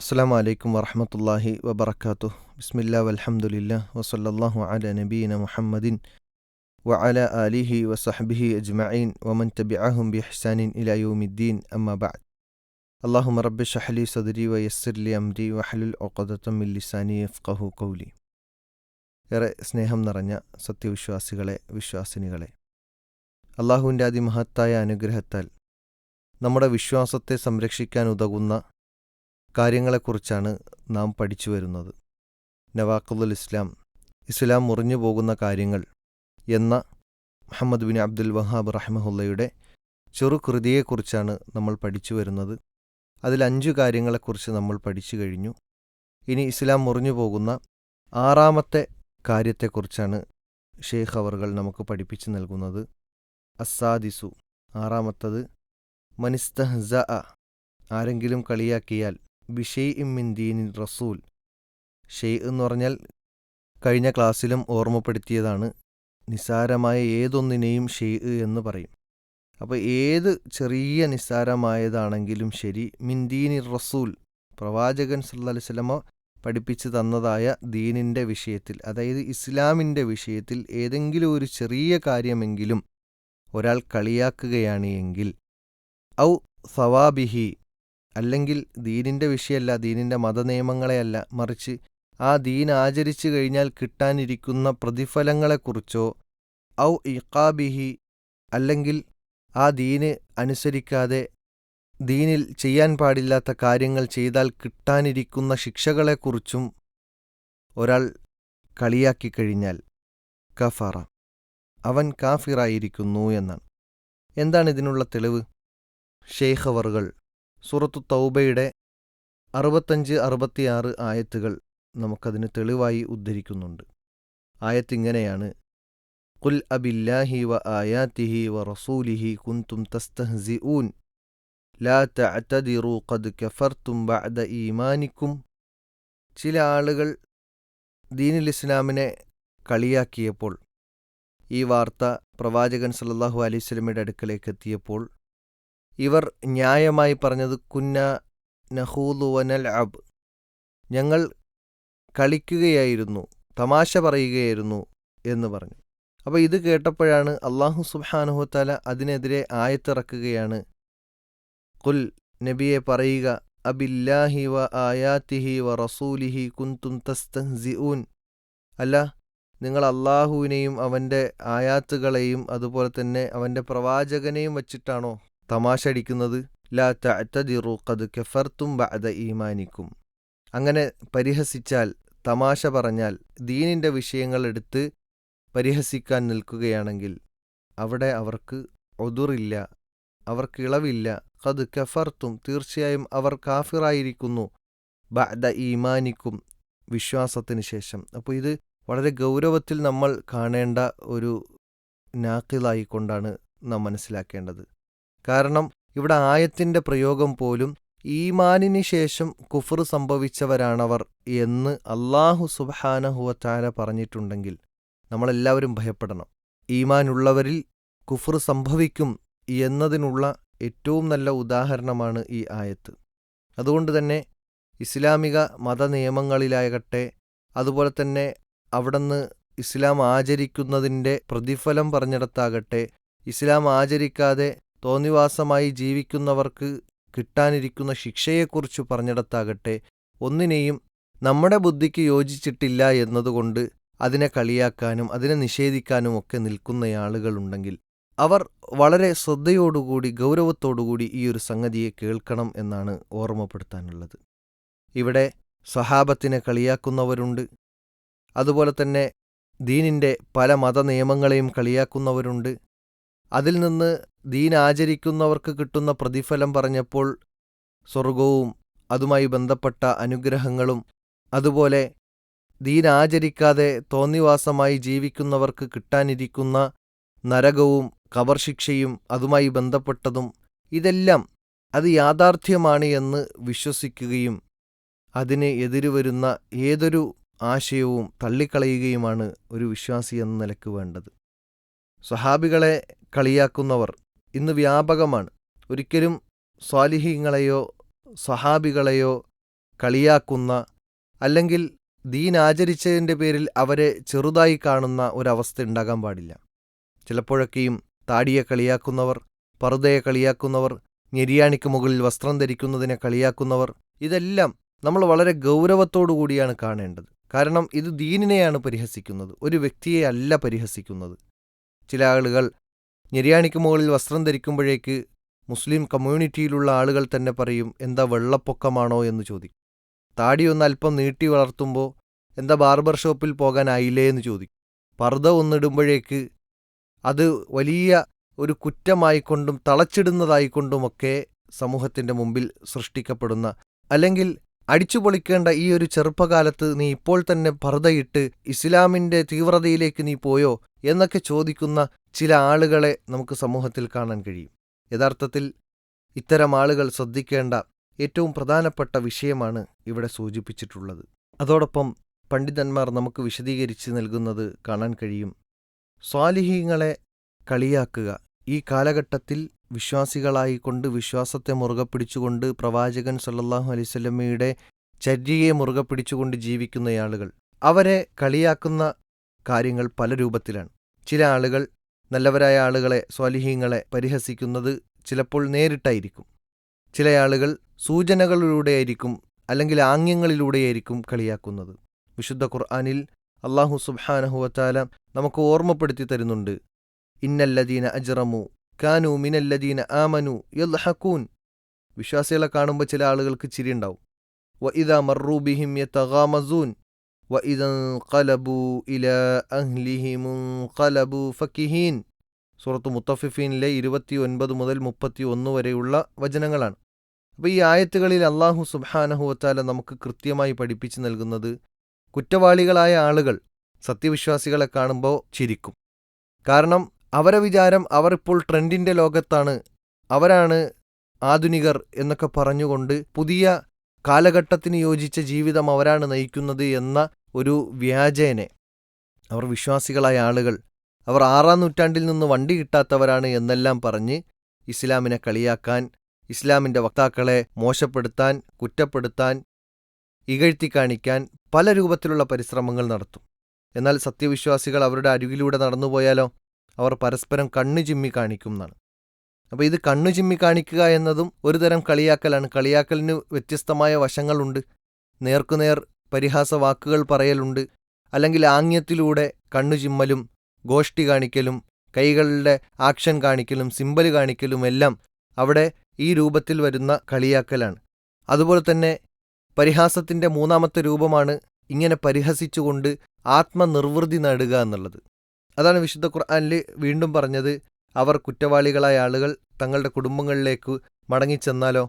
അസ്സലാമു അലൈക്കും വറഹ്മത്തുള്ളാഹി വബറകാതുഹു. ബിസ്മില്ലാ വൽഹംദുലില്ലാ വസല്ലല്ലാഹു അലാ നബീന മുഹമ്മദിൻ വഅലാ ആലിഹി വസഹ്ബിഹി അജ്മഈൻ വമൻ തബിഅഹും ബിഇഹ്സാനിൻ ഇലാ യൗമിദ്ദീൻ അമ്മാ ബഅദ്. അല്ലാഹുമ്മ റബ്ബി ഇശ്റഹ് ലി സദ്രി വയസ്സിർ ലി അംരി വഹ്ലുൽ ഉഖ്ദതം മിൻ ലിസാനി യഫ്ഖഹു ഖൗലി. ഏറെ സ്നേഹം നിറഞ്ഞ സത്യവിശ്വാസികളെ, വിശ്വാസിനികളെ, അള്ളാഹുവിൻ്റെ അതിമഹത്തായ അനുഗ്രഹത്താൽ നമ്മുടെ വിശ്വാസത്തെ സംരക്ഷിക്കാൻ ഉതകുന്ന കാര്യങ്ങളെക്കുറിച്ചാണ് നാം പഠിച്ചു വരുന്നത്. നവാഖിദുൽ ഇസ്ലാം, ഇസ്ലാം മുറിഞ്ഞു പോകുന്ന കാര്യങ്ങൾ എന്ന മുഹമ്മദ് ബിൻ അബ്ദുൽ വഹാബ് റഹിമഹുല്ലയുടെ ചെറുകൃതിയെക്കുറിച്ചാണ് നമ്മൾ പഠിച്ചു വരുന്നത്. അതിൽ 5 കാര്യങ്ങളെക്കുറിച്ച് നമ്മൾ പഠിച്ചു കഴിഞ്ഞു. ഇനി ഇസ്ലാം മുറിഞ്ഞു പോകുന്ന 6ാമത്തെ കാര്യത്തെക്കുറിച്ചാണ് ഷെയ്ഖ് അവർകൾ നമുക്ക് പഠിപ്പിച്ചു നൽകുന്നത്. അസ്സാദിസു, 6ാമത്തത്, മനിസ്തഹ്സഅ, ആരെങ്കിലും കളിയാക്കിയാൽ, ബിഷൈഇൻ മിൻ ദീനിൻ റസൂൽ. ഷെയ് എന്ന് പറഞ്ഞാൽ കഴിഞ്ഞ ക്ലാസ്സിലും ഓർമ്മപ്പെടുത്തിയതാണ്, നിസാരമായ ഏതൊന്നിനെയും ഷെയ് എന്ന് പറയും. അപ്പോൾ ഏത് ചെറിയ നിസാരമായതാണെങ്കിലും ശരി, മിൻ ദീനിൻ റസൂൽ, പ്രവാചകൻ സല്ലല്ലാഹു അലൈഹി വസല്ലമ പഠിപ്പിച്ചു തന്നതായ ദീനിൻ്റെ വിഷയത്തിൽ, അതായത് ഇസ്ലാമിൻ്റെ വിഷയത്തിൽ ഏതെങ്കിലും ഒരു ചെറിയ കാര്യമെങ്കിലും ഒരാൾ കളിയാക്കുകയാണ് എങ്കിൽ, ഔ സവാബിഹി, അല്ലെങ്കിൽ ദീനിൻ്റെ വിഷയമല്ല, ദീനിൻ്റെ മതനിയമങ്ങളെയല്ല, മറിച്ച് ആ ദീൻ ആചരിച്ചു കഴിഞ്ഞാൽ കിട്ടാനിരിക്കുന്ന പ്രതിഫലങ്ങളെക്കുറിച്ചോ, ഔ ഇഖാബിഹി, അല്ലെങ്കിൽ ആ ദീന് അനുസരിക്കാതെ ദീനിൽ ചെയ്യാൻ പാടില്ലാത്ത കാര്യങ്ങൾ ചെയ്താൽ കിട്ടാനിരിക്കുന്ന ശിക്ഷകളെക്കുറിച്ചും ഒരാൾ കളിയാക്കിക്കഴിഞ്ഞാൽ കഫറ, അവൻ കാഫിറായിരിക്കുന്നു എന്നാണ്. എന്താണ് ഇതിനുള്ള തെളിവ്? ഷെയ്ഖ് അവർകൾ സൂറത്തു തൗബയുടെ 65-66 ആയത്തുകൾ നമുക്കതിന് തെളിവായി ഉദ്ധരിക്കുന്നുണ്ട്. ആയത്ത് ഇങ്ങനെയാണ്: ഖുൽ അബില്ലാഹി വ ആയാതിഹി വ റസൂലിഹി കുൻതും തസ്തഹ്സിഊൻ ലാ തഅ്തദിറൂ ഖദ് കഫർതും ബഅദ ഈമാനിക്കും. ചില ആളുകൾ ദീനുൽ ഇസ്ലാമിനെ കളിയാക്കിയപ്പോൾ, ഈ വാർത്ത പ്രവാചകൻ സല്ലല്ലാഹു അലൈഹി വസല്ലമയുടെ അടുക്കലേക്ക് എത്തിയപ്പോൾ ഇവർ ന്യായമായി പറഞ്ഞത് കുന്ന നഖൂദു വനൽഅബ്, ഞങ്ങൾ കളിക്കുകയായിരുന്നു, തമാശ പറയുകയായിരുന്നു എന്ന് പറഞ്ഞു. അപ്പോൾ ഇത് കേട്ടപ്പോഴാണ് അല്ലാഹു സുബ്ഹാനഹു വതആല അതിനെതിരെ ആയത്തിറക്കുകയാണ്. ഖുൽ, നബിയെ പറയുക, അബില്ലാഹി വ ആയാതിഹി വ റസൂലിഹി കുൻതും തസ്തഹ്സിഊൻ, അല്ല, നിങ്ങൾ അള്ളാഹുവിനെയും അവൻ്റെ ആയാത്തുകളെയും അതുപോലെ തന്നെ അവൻ്റെ പ്രവാചകനെയും വച്ചിട്ടാണോ തമാശ അടിക്കുന്നത്? ലാ തഅ്തദിറൂ ഖദ് കഫർതും ബഅദ ഈമാനിക്കും. അങ്ങനെ പരിഹസിച്ചാൽ, തമാശ പറഞ്ഞാൽ, ദീനിൻ്റെ വിഷയങ്ങൾ എടുത്ത് പരിഹസിക്കാൻ നിൽക്കുകയാണെങ്കിൽ അവിടെ അവർക്ക് ഉദുറില്ല, അവർക്ക് ഇളവില്ല. ഖദ് കഫർതും, തീർച്ചയായും അവർ കാഫിറായിരിക്കുന്നു, ബഅദ ഈമാനിക്കും, വിശ്വാസത്തിന് ശേഷം. അപ്പോൾ ഇത് വളരെ ഗൗരവത്തിൽ നമ്മൾ കാണേണ്ട ഒരു നാഖിലായിക്കൊണ്ടാണ് നാം മനസ്സിലാക്കേണ്ടത്. കാരണം ഇവിടെ ആയത്തിൻ്റെ പ്രയോഗം പോലും ഈമാനിന് ശേഷം കുഫ്ർ സംഭവിച്ചവരാണവർ എന്ന് അല്ലാഹു സുബ്ഹാനഹു വതആല പറഞ്ഞിട്ടുണ്ടെങ്കിൽ നമ്മളെല്ലാവരും ഭയപ്പെടണം. ഈമാനുള്ളവരിൽ കുഫ്ർ സംഭവിക്കും എന്നതിനുള്ള ഏറ്റവും നല്ല ഉദാഹരണമാണ് ഈ ആയത്ത്. അതുകൊണ്ട് തന്നെ ഇസ്ലാമിക മതനിയമങ്ങളിലാകട്ടെ, അതുപോലെ തന്നെ അവിടുന്ന് ഇസ്ലാം ആചരിക്കുന്നതിൻ്റെ പ്രതിഫലം പറഞ്ഞിടത്താകട്ടെ, ഇസ്ലാം ആചരിക്കാതെ തോന്നിവാസമായി ജീവിക്കുന്നവർക്ക് കിട്ടാനിരിക്കുന്ന ശിക്ഷയെക്കുറിച്ച് പറഞ്ഞിടത്താകട്ടെ, ഒന്നിനെയും നമ്മുടെ ബുദ്ധിക്ക് യോജിച്ചിട്ടില്ല എന്നതുകൊണ്ട് അതിനെ കളിയാക്കാനും അതിനെ നിഷേധിക്കാനും ഒക്കെ നിൽക്കുന്ന ആളുകളുണ്ടെങ്കിൽ അവർ വളരെ ശ്രദ്ധയോടുകൂടി, ഗൗരവത്തോടുകൂടി ഈ ഒരു സംഗതിയെ കേൾക്കണം എന്നാണ് ഓർമ്മപ്പെടുത്താനുള്ളത്. ഇവിടെ സ്വഹാബത്തിനെ കളിയാക്കുന്നവരുണ്ട്, അതുപോലെ തന്നെ ദീനിൻ്റെ പല മതനിയമങ്ങളെയും കളിയാക്കുന്നവരുണ്ട്. അതിൽ നിന്ന് ദീൻ ആചരിക്കുന്നവർക്ക് കിട്ടുന്ന പ്രതിഫലം പറഞ്ഞപ്പോൾ സ്വർഗവും അതുമായി ബന്ധപ്പെട്ട അനുഗ്രഹങ്ങളും, അതുപോലെ ദീൻ ആചരിക്കാതെ തോന്നിവാസമായി ജീവിക്കുന്നവർക്ക് കിട്ടാനിരിക്കുന്ന നരകവും ഖബർ ശിക്ഷയും അതുമായി ബന്ധപ്പെട്ടതും, ഇതെല്ലാം അത് യാഥാർത്ഥ്യമാണ് എന്ന് വിശ്വസിക്കുകയും അതിന് എതിരുവരുന്ന ഏതൊരു ആശയവും തള്ളിക്കളയുകയുമാണ് ഒരു വിശ്വാസി എന്ന നിലക്ക് വേണ്ടത്. സ്വഹാബികളെ കളിയാക്കുന്നവർ ഇന്ന് വ്യാപകമാണ്. ഒരിക്കലും സ്വാലിഹീങ്ങളെയോ സ്വഹാബികളെയോ കളിയാക്കുന്ന, അല്ലെങ്കിൽ ദീൻ ആചരിച്ചതിൻ്റെ പേരിൽ അവരെ ചെറുതായി കാണുന്ന ഒരവസ്ഥ ഉണ്ടാകാൻ പാടില്ല. ചിലപ്പോഴൊക്കെയും താടിയെ കളിയാക്കുന്നവർ, പർദ്ദയെ കളിയാക്കുന്നവർ, ഞെരിയാണിക്ക് മുകളിൽ വസ്ത്രം ധരിക്കുന്നതിനെ കളിയാക്കുന്നവർ, ഇതെല്ലാം നമ്മൾ വളരെ ഗൗരവത്തോടു കൂടിയാണ് കാണേണ്ടത്. കാരണം ഇത് ദീനിനെയാണ് പരിഹസിക്കുന്നത്, ഒരു വ്യക്തിയെ അല്ല പരിഹസിക്കുന്നത്. ചില ആളുകൾ ഞെരിയാണിക്ക് മുകളിൽ വസ്ത്രം ധരിക്കുമ്പോഴേക്ക് മുസ്ലിം കമ്മ്യൂണിറ്റിയിലുള്ള ആളുകൾ തന്നെ പറയും, എന്താ വെള്ളപ്പൊക്കമാണോ എന്ന് ചോദിക്കും. താടി ഒന്ന് അല്പം നീട്ടി വളർത്തുമ്പോൾ എന്താ ബാർബർ ഷോപ്പിൽ പോകാനായില്ലേ എന്ന് ചോദിക്കും. പർദ്ദ ഒന്നിടുമ്പോഴേക്ക് അത് വലിയ ഒരു കുറ്റമായിക്കൊണ്ടും തളച്ചിടുന്നതായിക്കൊണ്ടുമൊക്കെ സമൂഹത്തിൻ്റെ മുമ്പിൽ സൃഷ്ടിക്കപ്പെടുന്ന, അല്ലെങ്കിൽ അടിച്ചുപൊളിക്കേണ്ട ഈ ഒരു ചെറുപ്പകാലത്ത് നീ ഇപ്പോൾ തന്നെ പർദ്ദയിട്ട് ഇസ്ലാമിൻ്റെ തീവ്രതയിലേക്ക് നീ പോയോ എന്നൊക്കെ ചോദിക്കുന്ന ചില ആളുകളെ നമുക്ക് സമൂഹത്തിൽ കാണാൻ കഴിയും. യഥാർത്ഥത്തിൽ ഇത്തരം ആളുകൾ ശ്രദ്ധിക്കേണ്ട ഏറ്റവും പ്രധാനപ്പെട്ട വിഷയമാണ് ഇവിടെ സൂചിപ്പിച്ചിട്ടുള്ളത്. അതോടൊപ്പം പണ്ഡിതന്മാർ നമുക്ക് വിശദീകരിച്ച് നൽകുന്നത് കാണാൻ കഴിയും. സ്വാലിഹീങ്ങളെ കളിയാക്കുക, ഈ കാലഘട്ടത്തിൽ വിശ്വാസികളായിക്കൊണ്ട് വിശ്വാസത്തെ മുറുകെ പിടിച്ചുകൊണ്ട് പ്രവാചകൻ സല്ലല്ലാഹു അലൈഹി വസല്ലമയുടെ ചര്യയെ മുറുകെ പിടിച്ചുകൊണ്ട് ജീവിക്കുന്ന ആളുകൾ, അവരെ കളിയാക്കുന്ന കാര്യങ്ങൾ പല രൂപത്തിലാണ്. ചില ആളുകൾ നല്ലവരായ ആളുകളെ, സ്വാലിഹീങ്ങളെ പരിഹസിക്കുന്നത് ചിലപ്പോൾ നേരിട്ടായിരിക്കും. ചില ആളുകൾ സൂചനകളിലൂടെയായിരിക്കും, അല്ലെങ്കിൽ ആംഗ്യങ്ങളിലൂടെയായിരിക്കും കളിയാക്കുന്നത്. വിശുദ്ധ ഖുർആനിൽ അല്ലാഹു സുബ്ഹാനഹു വതആല നമുക്ക് ഓർമ്മപ്പെടുത്തി തരുന്നുണ്ട്, ഇന്നല്ലദീന അജ്റമു കാനൂ മിനല്ലദീന ആമനു യദ്ഹഖൂൻ. വിശ്വാസികളെ കാണുമ്പോൾ ചില ആളുകൾക്ക് ചിരിയുണ്ടാവും. വഇദാ മർറൂ ബിഹിം യതഗാമസൂൻ വഇദാ ഖലബൂ ഇലാ അഹ്ലിഹിം ഖലബൂ ഫകിഹീൻ. സൂറത്ത് മുത്തഫിഫീനിലെ 29 മുതൽ 31 വരെയുള്ള വചനങ്ങളാണ്. അപ്പോൾ ഈ ആയത്തുകളിൽ അല്ലാഹു സുബ്ഹാനഹു വതആല നമുക്ക് കൃത്യമായി പഠിപ്പിച്ചു നൽകുന്നത്, കുറ്റവാളികളായ ആളുകൾ സത്യവിശ്വാസികളെ കാണുമ്പോൾ ചിരിക്കും. കാരണം അവരെ വിചാരം അവർ ഇപ്പോൾ ട്രെൻഡിൻ്റെ ലോകത്താണ്, അവരാണ് ആധുനികർ എന്നൊക്കെ പറഞ്ഞുകൊണ്ട് പുതിയ കാലഘട്ടത്തിന് യോജിച്ച ജീവിതം അവരാണ് നയിക്കുന്നത് എന്ന ഒരു വ്യാജേനെ അവർ, വിശ്വാസികളായ ആളുകൾ, അവർ 6-ാം നൂറ്റാണ്ടിൽ നിന്ന് വണ്ടി കിട്ടാത്തവരാണ് എന്നെല്ലാം പറഞ്ഞ് ഇസ്ലാമിനെ കളിയാക്കാൻ, ഇസ്ലാമിൻ്റെ വക്താക്കളെ മോശപ്പെടുത്താൻ, കുറ്റപ്പെടുത്താൻ, ഇകഴ്ത്തി കാണിക്കാൻ പല രൂപത്തിലുള്ള പരിശ്രമങ്ങൾ നടത്തും. എന്നാൽ സത്യവിശ്വാസികൾ അവരുടെ അരികിലൂടെ നടന്നുപോയാലോ അവർ പരസ്പരം കണ്ണു ചിമ്മി കാണിക്കും എന്നാണ്. അപ്പോൾ ഇത് കണ്ണു ചിമ്മി കാണിക്കുക എന്നതും ഒരു തരം കളിയാക്കലാണ്. കളിയാക്കലിന് വ്യത്യസ്തമായ വശങ്ങളുണ്ട്. നേർക്കുനേർ പരിഹാസ വാക്കുകൾ പറയലുണ്ട്, അല്ലെങ്കിൽ ആംഗ്യത്തിലൂടെ കണ്ണു ചിമ്മലും ഗോഷ്ടി കാണിക്കലും കൈകളുടെ ആക്ഷൻ കാണിക്കലും സിമ്പൽ കാണിക്കലും എല്ലാം അവിടെ ഈ രൂപത്തിൽ വരുന്ന കളിയാക്കലാണ്. അതുപോലെ തന്നെ പരിഹാസത്തിൻ്റെ മൂന്നാമത്തെ രൂപമാണ് ഇങ്ങനെ പരിഹസിച്ചുകൊണ്ട് ആത്മനിർവൃതി നേടുക എന്നുള്ളത്. അതാണ് വിശുദ്ധ ഖുർആനിൽ വീണ്ടും പറഞ്ഞത്, അവർ കുറ്റവാളികളായ ആളുകൾ തങ്ങളുടെ കുടുംബങ്ങളിലേക്ക് മടങ്ങിച്ചെന്നാലോ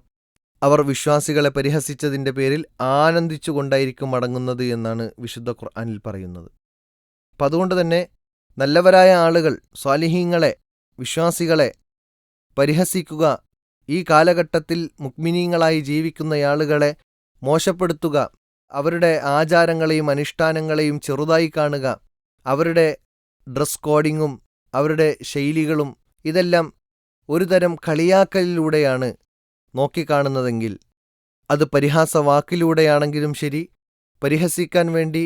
അവർ വിശ്വാസികളെ പരിഹസിച്ചതിൻ്റെ പേരിൽ ആനന്ദിച്ചുകൊണ്ടായിരിക്കും മടങ്ങുന്നത് എന്നാണ് വിശുദ്ധ ഖുർആനിൽ പറയുന്നത്. അപ്പം അതുകൊണ്ട് തന്നെ നല്ലവരായ ആളുകൾ, സ്വാലിഹീങ്ങളെ, വിശ്വാസികളെ പരിഹസിക്കുക, ഈ കാലഘട്ടത്തിൽ മുഅ്മിനീങ്ങളായി ജീവിക്കുന്ന ആളുകളെ മോശപ്പെടുത്തുക, അവരുടെ ആചാരങ്ങളെയും അനുഷ്ഠാനങ്ങളെയും ചെറുതായി കാണുക, അവരുടെ ഡ്രസ് കോഡിങ്ങും അവരുടെ ശൈലികളും ഇതെല്ലാം ഒരു തരം കളിയാക്കലിലൂടെയാണ് നോക്കിക്കാണുന്നതെങ്കിൽ, അത് പരിഹാസ വാക്കിലൂടെയാണെങ്കിലും ശരി, പരിഹസിക്കാൻ വേണ്ടി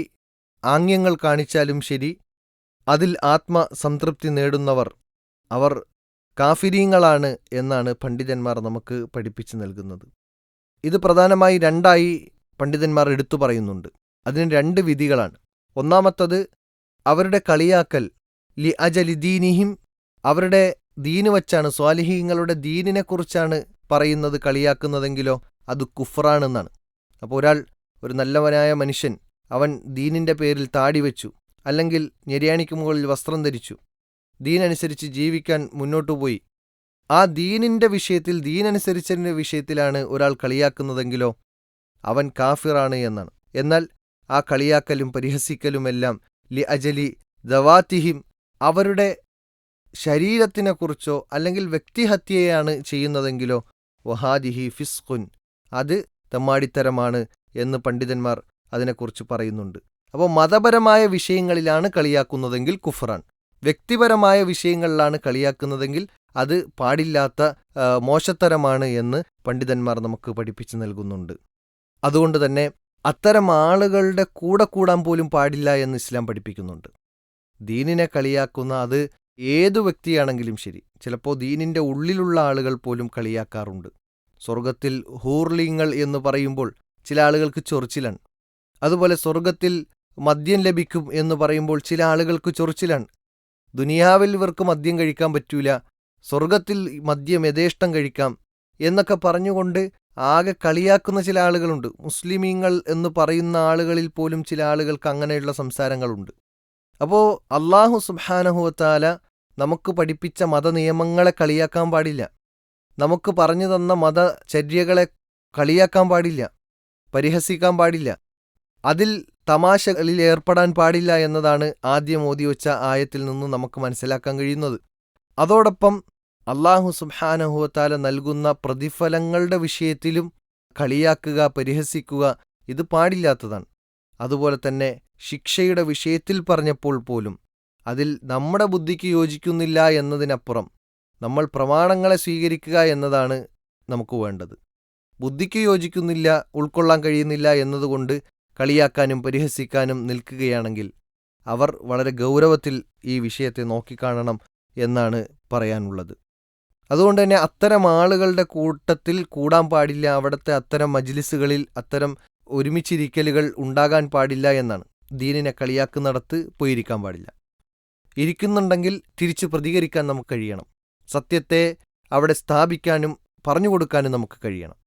ആംഗ്യങ്ങൾ കാണിച്ചാലും ശരി, അതിൽ ആത്മസംതൃപ്തി നേടുന്നവർ അവർ കാഫിരീങ്ങളാണ് എന്നാണ് പണ്ഡിതന്മാർ നമുക്ക് പഠിപ്പിച്ചു നൽകുന്നത്. ഇത് പ്രധാനമായി രണ്ടായി പണ്ഡിതന്മാർ എടുത്തു പറയുന്നുണ്ട്. അതിന് 2 വിധികളാണ്. ഒന്നാമത്തത്, അവരുടെ കളിയാക്കൽ ലി അജലി ദീനിഹിം, അവരുടെ ദീന് വച്ചാണ്, സ്വാലിഹീങ്ങളുടെ ദീനിനെക്കുറിച്ചാണ് പറയുന്നത്, കളിയാക്കുന്നതെങ്കിലോ അത് കുഫ്റാണെന്നാണ്. അപ്പോൾ ഒരു നല്ലവനായ മനുഷ്യൻ, അവൻ ദീനിൻ്റെ പേരിൽ താടി വെച്ചു, അല്ലെങ്കിൽ ഞെരിയാണിക്ക് മുകളിൽ വസ്ത്രം ധരിച്ചു, ദീനനുസരിച്ച് ജീവിക്കാൻ മുന്നോട്ടു പോയി, ആ ദീനിൻ്റെ വിഷയത്തിൽ, ദീനനുസരിച്ചതിൻ്റെ വിഷയത്തിലാണ് ഒരാൾ കളിയാക്കുന്നതെങ്കിലോ അവൻ കാഫിറാണ് എന്നാണ്. എന്നാൽ ആ കളിയാക്കലും പരിഹസിക്കലുമെല്ലാം ലി അജലി ദവാത്തിഹിം, അവരുടെ ശരീരത്തിനെക്കുറിച്ചോ അല്ലെങ്കിൽ വ്യക്തിഹത്യയാണ് ചെയ്യുന്നതെങ്കിലോ വഹാദിഹി ഫിസ്ഖുൻ, അത് തെമ്മാടിത്തരമാണ് എന്ന് പണ്ഡിതന്മാർ അതിനെക്കുറിച്ച് പറയുന്നുണ്ട്. അപ്പോൾ മതപരമായ വിഷയങ്ങളിലാണ് കളിയാക്കുന്നതെങ്കിൽ കുഫ്റാൻ, വ്യക്തിപരമായ വിഷയങ്ങളിലാണ് കളിയാക്കുന്നതെങ്കിൽ അത് പാടില്ലാത്ത മോശത്തരമാണ് എന്ന് പണ്ഡിതന്മാർ നമുക്ക് പഠിപ്പിച്ചു നൽകുന്നുണ്ട്. അതുകൊണ്ട് തന്നെ അത്തരം ആളുകളുടെ കൂടെ കൂടാൻ പോലും പാടില്ല എന്ന് ഇസ്ലാം പഠിപ്പിക്കുന്നുണ്ട്. ദീനിനെ കളിയാക്കുന്ന അത് ഏതു വ്യക്തിയാണെങ്കിലും ശരി, ചിലപ്പോൾ ദീനിൻ്റെ ഉള്ളിലുള്ള ആളുകൾ പോലും കളിയാക്കാറുണ്ട്. സ്വർഗത്തിൽ ഹൂർലിങ്ങൾ എന്ന് പറയുമ്പോൾ ചില ആളുകൾക്ക് ചൊറിച്ചിലാണ്. അതുപോലെ സ്വർഗത്തിൽ മദ്യം ലഭിക്കും എന്ന് പറയുമ്പോൾ ചില ആളുകൾക്ക് ചൊറിച്ചിലാണ്. ദുനിയാവിൽ ഇവർക്ക് മദ്യം കഴിക്കാൻ പറ്റൂല, സ്വർഗത്തിൽ മദ്യം യഥേഷ്ടം കഴിക്കാം എന്നൊക്കെ പറഞ്ഞുകൊണ്ട് ആകെ കളിയാക്കുന്ന ചില ആളുകളുണ്ട്. മുസ്ലിമീങ്ങൾ എന്ന് പറയുന്ന ആളുകളിൽ പോലും ചില ആളുകൾക്ക് അങ്ങനെയുള്ള സംസാരങ്ങളുണ്ട്. അപ്പോൾ അല്ലാഹു സുബ്ഹാനഹു വതആല നമുക്ക് പഠിപ്പിച്ച മതനിയമങ്ങളെ കളിയാക്കാൻ പാടില്ല, നമുക്ക് പറഞ്ഞു തന്ന മതചര്യകളെ കളിയാക്കാൻ പാടില്ല, പരിഹസിക്കാൻ പാടില്ല, അതിൽ തമാശകളിൽ ഏർപ്പെടാൻ പാടില്ല എന്നതാണ് ആദ്യം ഓതി വച്ച ആയത്തിൽ നിന്നും നമുക്ക് മനസ്സിലാക്കാൻ കഴിയുന്നത്. അതോടൊപ്പം അല്ലാഹു സുബ്ഹാനഹു വതആല നൽകുന്ന പ്രതിഫലങ്ങളുടെ വിഷയത്തിലും കളിയാക്കുക, പരിഹസിക്കുക ഇത് പാടില്ലാത്തതാണ്. അതുപോലെ തന്നെ ശിക്ഷയുടെ വിഷയത്തിൽ പറഞ്ഞപ്പോൾ പോലും അതിൽ നമ്മുടെ ബുദ്ധിക്ക് യോജിക്കുന്നില്ല എന്നതിനപ്പുറം നമ്മൾ പ്രമാണങ്ങളെ സ്വീകരിക്കുക എന്നതാണ് നമുക്ക് വേണ്ടത്. ബുദ്ധിക്ക് യോജിക്കുന്നില്ല, ഉൾക്കൊള്ളാൻ കഴിയുന്നില്ല എന്നതുകൊണ്ട് കളിയാക്കാനും പരിഹസിക്കാനും നിൽക്കുകയാണെങ്കിൽ അവർ വളരെ ഗൗരവത്തിൽ ഈ വിഷയത്തെ നോക്കിക്കാണണം എന്നാണ് പറയാനുള്ളത്. അതുകൊണ്ട് തന്നെ അത്തരം ആളുകളുടെ കൂട്ടത്തിൽ കൂടാൻ പാടില്ല, അവിടുത്തെ അത്തരം മജ്ലിസുകളിൽ അത്തരം ഒരുമിച്ചിരിക്കലുകൾ ഉണ്ടാകാൻ പാടില്ല എന്നാണ്. ദീനിനെ കളിയാക്കുന്നിടത്ത് പോയിരിക്കാൻ പാടില്ല. ഇരിക്കുന്നുണ്ടെങ്കിൽ തിരിച്ച് പ്രതികരിക്കാൻ നമുക്ക് കഴിയണം. സത്യത്തെ അവിടെ സ്ഥാപിക്കാനും പറഞ്ഞു കൊടുക്കാനും നമുക്ക് കഴിയണം.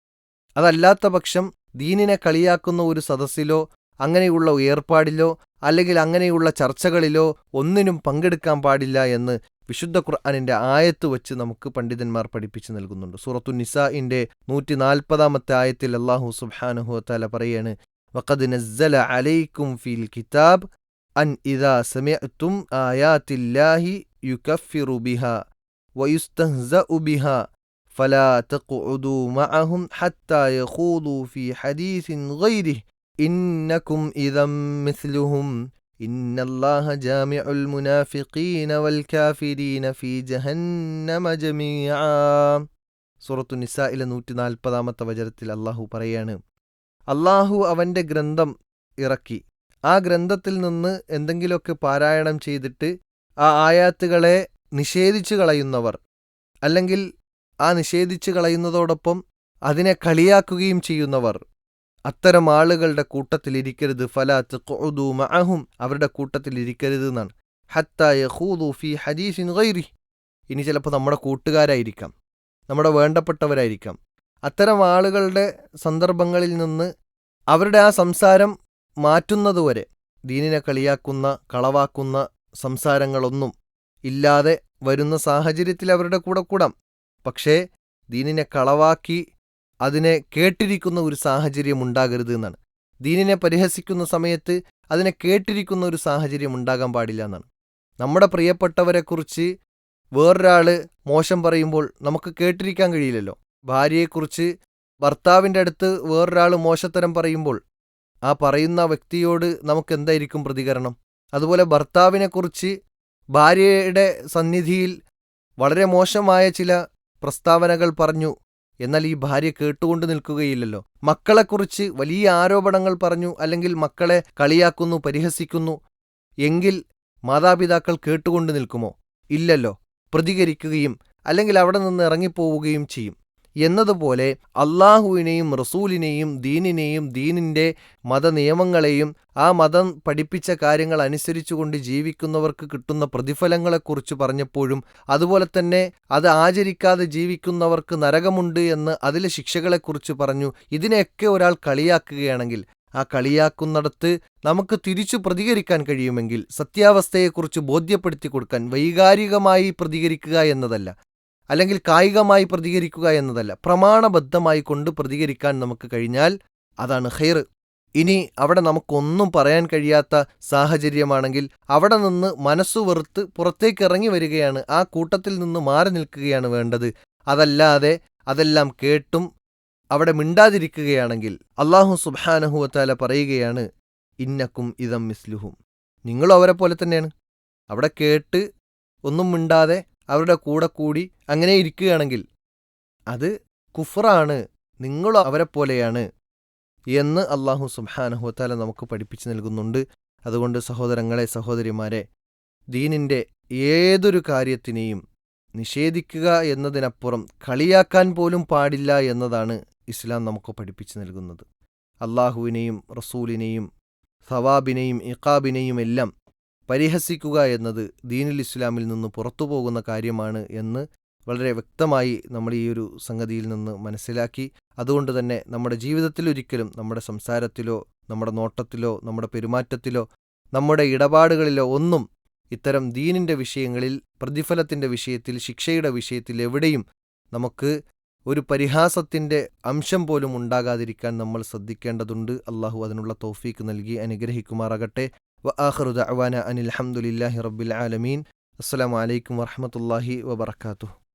അതല്ലാത്ത പക്ഷം ദീനിനെ കളിയാക്കുന്ന ഒരു സദസ്സിലോ അങ്ങനെയുള്ള ഏർപ്പാടിലോ അല്ലെങ്കിൽ അങ്ങനെയുള്ള ചർച്ചകളിലോ ഒന്നിനും പങ്കെടുക്കാൻ പാടില്ല എന്ന് വിശുദ്ധ ഖുർആനിന്റെ ആയത്ത് വെച്ച് നമുക്ക് പണ്ഡിതന്മാർ പഠിപ്പിച്ചു നൽകുന്നുണ്ട്. സൂറത്തു നിസാഇന്റെ 140 ആയത്തിൽ അല്ലാഹു സുബ്ഹാനഹു വതആല പറയാണ്, വഖദ് നസ്സല അലൈക്കും ഫിൽ കിതാബ് അൻ ഇദാ സമിഅ്തും ആയാത്തില്ലാഹി യുകഫിറു ബിഹാ വയുസ്തഹ്സഉ ബിഹാ ഫലാ തഖ്ഉദൂ മഅഹും ഹത്താ യഖൂദൂ ഫീ ഹദീസിൻ ഗൈരിഹി ഇന്നകും ഇദം മിസ്ലുഹും ഇന്നല്ലാഹ ജാമിഉൽ മുനാഫിഖീന വൽ കാഫിരീന ഫീ ജഹന്നമ ജമീആ. സൂറത്തു നിസായിലെ 140 വചനത്തിൽ അല്ലാഹു പറയാണ്, അല്ലാഹു അവന്റെ ഗ്രന്ഥം ഇറക്കി, ആ ഗ്രന്ഥത്തിൽ നിന്ന് എന്തെങ്കിലുമൊക്കെ പാരായണം ചെയ്തിട്ട് ആ ആയാത്തുകളെ നിഷേധിച്ചു കളയുന്നവർ, അല്ലെങ്കിൽ ആ നിഷേധിച്ചു കളയുന്നതോടൊപ്പം അതിനെ കളിയാക്കുകയും ചെയ്യുന്നവർ, അത്തരം ആളുകളുടെ കൂട്ടത്തിലിരിക്കരുത്. ഫലാ തഖ്ഉദൂ മഅഹും, അവരുടെ കൂട്ടത്തിലിരിക്കരുത് എന്നാണ്. ഹത്താ യഖൂദൂ ഫീ ഹദീസിൻ ഗൈരിഹി, ഇനി ചിലപ്പോൾ നമ്മുടെ കൂട്ടുകാരായിരിക്കാം, നമ്മുടെ വേണ്ടപ്പെട്ടവരായിരിക്കാം. അത്തരം ആളുകളുടെ സന്ദർഭങ്ങളിൽ നിന്ന് അവരുടെ ആ സംസാരം മാറ്റുന്നതുവരെ ദീനിനെ കളിയാക്കുന്ന കളവാക്കുന്ന സംസാരങ്ങളൊന്നും ഇല്ലാതെ വരുന്ന സാഹചര്യത്തിൽ അവരുടെ കൂടെ കൂടാം. പക്ഷേ ദീനിനെ കളവാക്കി അതിനെ കേട്ടിരിക്കുന്ന ഒരു സാഹചര്യം ഉണ്ടാകരുത് എന്നാണ്. ദീനിനെ പരിഹസിക്കുന്ന സമയത്ത് അതിനെ കേട്ടിരിക്കുന്ന ഒരു സാഹചര്യം ഉണ്ടാകാൻ പാടില്ല എന്നാണ്. നമ്മുടെ പ്രിയപ്പെട്ടവരെക്കുറിച്ച് വേറൊരാൾ മോശം പറയുമ്പോൾ നമുക്ക് കേട്ടിരിക്കാൻ കഴിയില്ലല്ലോ. ഭാര്യയെക്കുറിച്ച് ഭർത്താവിൻ്റെ അടുത്ത് വേറൊരാൾ മോശത്തരം പറയുമ്പോൾ ആ പറയുന്ന വ്യക്തിയോട് നമുക്ക് എന്തായിരിക്കും പ്രതികരണം? അതുപോലെ ഭർത്താവിനെക്കുറിച്ച് ഭാര്യയുടെ സന്നിധിയിൽ വളരെ മോശമായ ചില പ്രസ്താവനകൾ പറഞ്ഞു, എന്നാൽ ഈ ഭാര്യ കേട്ടുകൊണ്ട് നിൽക്കുകയില്ലല്ലോ. മക്കളെക്കുറിച്ച് വലിയ ആരോപണങ്ങൾ പറഞ്ഞു, അല്ലെങ്കിൽ മക്കളെ കളിയാക്കുന്നു, പരിഹസിക്കുന്നു എങ്കിൽ മാതാപിതാക്കൾ കേട്ടുകൊണ്ട് നിൽക്കുമോ? ഇല്ലല്ലോ. പ്രതികരിക്കുകയും അല്ലെങ്കിൽ അവിടെ നിന്ന് ഇറങ്ങിപ്പോവുകയും ചെയ്യും. എന്നതുപോലെ അള്ളാഹുവിനെയും റസൂലിനെയും ദീനിനെയും ദീനിൻ്റെ മതനിയമങ്ങളെയും ആ മതം പഠിപ്പിച്ച കാര്യങ്ങൾ അനുസരിച്ചുകൊണ്ട് ജീവിക്കുന്നവർക്ക് കിട്ടുന്ന പ്രതിഫലങ്ങളെക്കുറിച്ച് പറഞ്ഞപ്പോഴും, അതുപോലെ തന്നെ അത് ആചരിക്കാതെ ജീവിക്കുന്നവർക്ക് നരകമുണ്ട് എന്ന് അതിലെ ശിക്ഷകളെക്കുറിച്ച് പറഞ്ഞു. ഇതിനെയൊക്കെ ഒരാൾ കളിയാക്കുകയാണെങ്കിൽ ആ കളിയാക്കുന്നിടത്ത് നമുക്ക് തിരിച്ചു പ്രതികരിക്കാൻ കഴിയുമെങ്കിൽ, സത്യാവസ്ഥയെക്കുറിച്ച് ബോധ്യപ്പെടുത്തി കൊടുക്കാൻ, വൈകാരികമായി പ്രതികരിക്കുക എന്നതല്ല, അല്ലെങ്കിൽ കായികമായി പ്രതികരിക്കുക എന്നതല്ല, പ്രമാണബദ്ധമായി കൊണ്ട് പ്രതികരിക്കാൻ നമുക്ക് കഴിഞ്ഞാൽ അതാണ് ഖൈർ. ഇനി അവിടെ നമുക്കൊന്നും പറയാൻ കഴിയാത്ത സാഹചര്യമാണെങ്കിൽ അവിടെ നിന്ന് മനസ്സു വെറുത്ത് പുറത്തേക്ക് ഇറങ്ങി വരികയാണ്, ആ കൂട്ടത്തിൽ നിന്ന് മാറി നിൽക്കുകയാണ് വേണ്ടത്. അതല്ലാതെ അതെല്ലാം കേട്ടും അവിടെ മിണ്ടാതിരിക്കുകയാണെങ്കിൽ അല്ലാഹു സുബ്ഹാനഹു വതആല പറയുകയാണ്, ഇന്നക്കും ഇദം മിസ്ലുഹും, നിങ്ങളും അവരെ പോലെ തന്നെയാണ്. അവിടെ കേട്ട് ഒന്നും മിണ്ടാതെ അവരുടെ കൂടെ കൂടി അങ്ങനെ ഇരിക്കുകയാണെങ്കിൽ അത് കുഫ്റാണ്, നിങ്ങളും അവരെ പോലെയാണ്. എന്ന് അള്ളാഹു സുബ്ഹാനഹു വതആല നമുക്ക് പഠിപ്പിച്ചു നൽകുന്നുണ്ട്. അതുകൊണ്ട് സഹോദരങ്ങളെ, സഹോദരിമാരെ, ദീനിൻ്റെ ഏതൊരു കാര്യത്തിനെയും നിഷേധിക്കുക എന്നതിനപ്പുറം കളിയാക്കാൻ പോലും പാടില്ല എന്നതാണ് ഇസ്ലാം നമുക്ക് പഠിപ്പിച്ചു നൽകുന്നത്. അള്ളാഹുവിനെയും റസൂലിനെയും സവാബിനെയും ഇഖാബിനെയും എല്ലാം പരിഹസിക്കുക എന്നത് ദീനുൽ ഇസ്ലാമിൽ നിന്ന് പുറത്തു പോകുന്ന കാര്യമാണ് എന്ന് വളരെ വ്യക്തമായി നമ്മൾ ഈ ഒരു സംഗതിയിൽ നിന്ന് മനസ്സിലാക്കി. അതുകൊണ്ട് തന്നെ നമ്മുടെ ജീവിതത്തിലൊരിക്കലും നമ്മുടെ സംസാരത്തിലോ നമ്മുടെ നോട്ടത്തിലോ നമ്മുടെ പെരുമാറ്റത്തിലോ നമ്മുടെ ഇടപാടുകളിലോ ഒന്നും ഇത്തരം ദീനിൻ്റെ വിഷയങ്ങളിൽ, പ്രതിഫലത്തിൻ്റെ വിഷയത്തിൽ, ശിക്ഷയുടെ വിഷയത്തിൽ എവിടെയും നമുക്ക് ഒരു പരിഹാസത്തിൻ്റെ അംശം പോലും ഉണ്ടാകാതിരിക്കാൻ നമ്മൾ ശ്രദ്ധിക്കേണ്ടതുണ്ട്. അള്ളാഹു അതിനുള്ള തൗഫീക്ക് നൽകി അനുഗ്രഹിക്കുമാറാകട്ടെ. വആഖിറു ദഅ്വാനാ അനിൽ ഹംദുലില്ലാഹി റബ്ബിൽ ആലമീൻ. അസ്സലാമു അലൈക്കും വറഹ്മത്തുള്ളാഹി വബറകാതുഹു.